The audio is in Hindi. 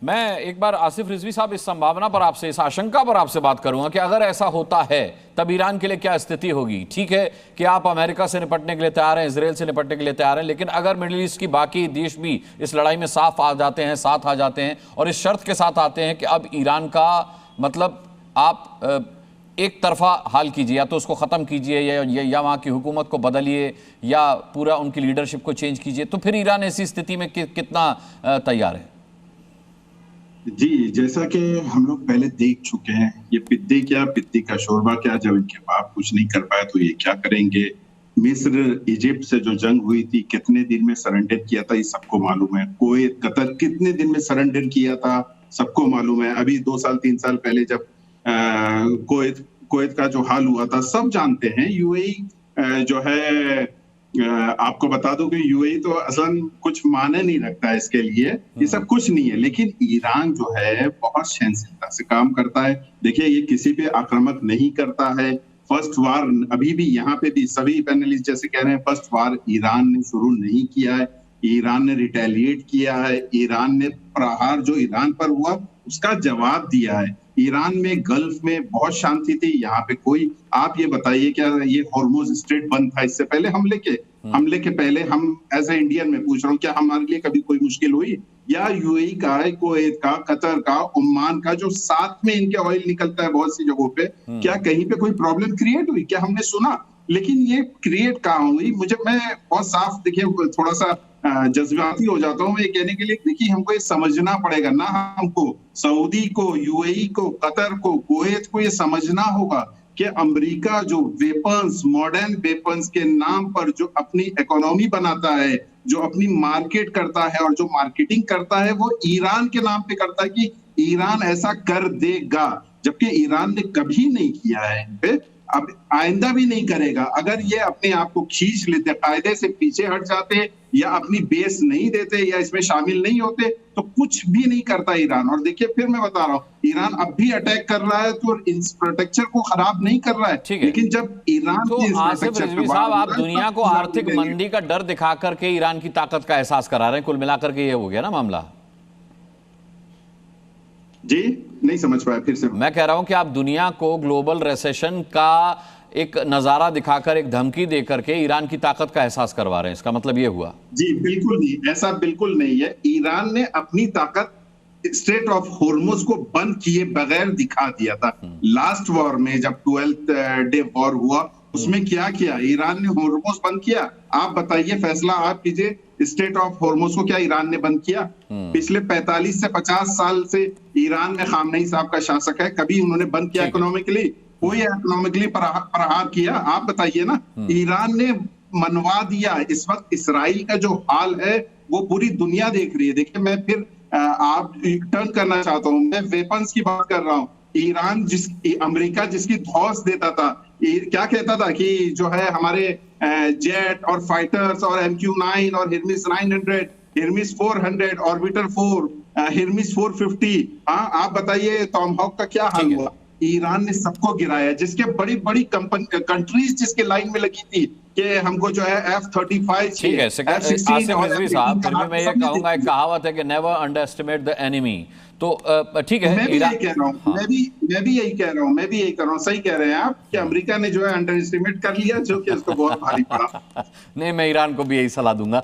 मैं एक बार आसिफ रिजवी साहब इस संभावना पर आपसे, इस आशंका पर आपसे बात करूंगा कि अगर ऐसा होता है तब ईरान के लिए क्या स्थिति होगी। ठीक है कि आप अमेरिका से निपटने के लिए तैयार हैं, इजराइल से निपटने के लिए तैयार हैं, लेकिन अगर मिडिल ईस्ट की बाकी देश भी इस लड़ाई में साथ आ जाते हैं और इस शर्त के साथ आते हैं कि अब ईरान का मतलब आप एक तरफा हाल कीजिए, या तो उसको ख़त्म कीजिए या वहाँ की हुकूमत को बदलिए या पूरा उनकी लीडरशिप को चेंज कीजिए, तो फिर ईरान ऐसी स्थिति में कितना तैयार है? जी, जैसा कि हम लोग पहले देख चुके हैं, ये पिद्दी क्या पिद्दी का शोरबा क्या, जब इनके बाप कुछ नहीं कर पाए तो ये क्या करेंगे। मिस्र इजिप्ट से जो जंग हुई थी, कितने दिन में सरेंडर किया था ये सबको मालूम है। कुवैत कतर कितने दिन में सरेंडर किया था सबको मालूम है। अभी 2 साल 3 साल पहले जब कुवैत का जो हाल हुआ था सब जानते हैं। यूएई जो है, आपको बता दूं कि यूएई तो असल कुछ माने नहीं रखता है इसके लिए, ये सब कुछ नहीं है। लेकिन ईरान जो है बहुत सहनशीलता से काम करता है। देखिए, ये किसी पे आक्रामक नहीं करता है। फर्स्ट वार अभी भी यहाँ पे भी सभी पैनलिस्ट जैसे कह रहे हैं, फर्स्ट वार ईरान ने शुरू नहीं किया है, ईरान ने रिटेलिएट किया है। ईरान ने प्रहार जो ईरान पर हुआ उसका जवाब दिया है। ईरान में गल्फ में बहुत शांति थी, यहाँ पे कोई, आप ये बताइए क्या ये हॉर्मुज स्ट्रेट बंद था इससे पहले हमले के पहले? हम एज ए इंडियन में पूछ रहा हूँ, क्या हमारे लिए कभी कोई मुश्किल हुई? या यूएई का, कुवैत का, कतर का, ओमान का जो साथ में इनके ऑयल निकलता है बहुत सी जगहों पे, क्या कहीं पे कोई प्रॉब्लम क्रिएट हुई? क्या हमने सुना? लेकिन ये क्रिएट कहाँ हुई? मैं बहुत साफ, देखिए थोड़ा सा जज्बाती हो जाता हूँ मैं कहने के लिए। देखिए, हमको ये समझना पड़ेगा ना, हमको सऊदी को, यूएई को, कतर को, कुवैत को ये समझना होगा कि अमेरिका जो वेपन्स, मॉडर्न वेपन्स के नाम पर जो अपनी इकोनॉमी बनाता है, जो अपनी मार्केट करता है और जो मार्केटिंग करता है, वो ईरान के नाम पे करता है कि ईरान ऐसा कर देगा, जबकि ईरान ने कभी नहीं किया है इन पे, अब आइंदा भी नहीं करेगा। अगर ये अपने आप को खींच लेते, कायदे से पीछे हट जाते या अपनी बेस नहीं देते या इसमें शामिल नहीं होते तो कुछ भी नहीं करता ईरान। और देखिए, फिर मैं बता रहा हूँ, ईरान अब भी अटैक कर रहा है तो इंफ्रास्ट्रक्चर को खराब नहीं कर रहा है, लेकिन जब ईरान तो आसिफ रिजवी साहब, आप दुनिया को आर्थिक मंदी का डर दिखा करके ईरान की ताकत का एहसास करा रहे हैं, कुल मिलाकर के ये हो गया ना मामला। जी, नहीं समझ पाया, फिर से मैं कह रहा हूं कि आप दुनिया को ग्लोबल रिसेशन का एक नजारा दिखाकर, एक धमकी देकर के ईरान की ताकत का एहसास करवा रहे हैं, इसका मतलब ये हुआ? जी बिल्कुल नहीं, ऐसा बिल्कुल नहीं है। ईरान ने अपनी ताकत स्ट्रेट ऑफ हॉर्मुज को बंद किए बगैर दिखा दिया था। लास्ट वॉर में जब 12th डे वॉर हुआ, उसमें क्या किया? ईरान ने हॉर्मुज बंद किया। आप बताइए, फैसला आप कीजिए, स्टेट ऑफ हॉर्मुज को क्या ईरान ने बंद किया? पिछले 45 से 50 साल से ईरान में खामनेई साहब का शासक है, कभी उन्होंने बंद किया इकोनॉमिकली? कोई इकोनॉमिकली प्रहार किया? आप बताइए ना। ईरान ने मनवा दिया। इस वक्त इसराइल का जो हाल है वो पूरी दुनिया देख रही है। देखिए, मैं फिर आप टर्न करना चाहता हूँ, मैं वेपन्स की बात कर रहा हूँ। ईरान अमेरिका जिसकी धौस देता था, क्या कहता था कि जो है हमारे जेट और फाइटर्स और MQ-9 और हिरमिस 900, हिरमिस 400, ऑर्बिटर 4, हिरमिस 450, हाँ आप बताइए टॉमहॉक का क्या हाल हुआ? ईरान ने सबको गिराया, जिसके बड़ी बड़ी कंट्रीज जिसके लाइन में लगी थी कि हमको जो है F-35 ठीक है। आसिफ रिजवी साहब, फिर भी मैं ये कहूंगा, एक कहावत है कि never under estimate the enemy. तो ठीक है, मैं भी यही कह रहा हूँ, मैं भी यही कह रहा हूँ, सही कह रहे हैं आप कि अमेरिका ने जो है अंडर एस्टिमेट कर लिया, जो कि उसको बहुत भारी पड़ा। नहीं, मैं ईरान को भी यही सलाह दूंगा।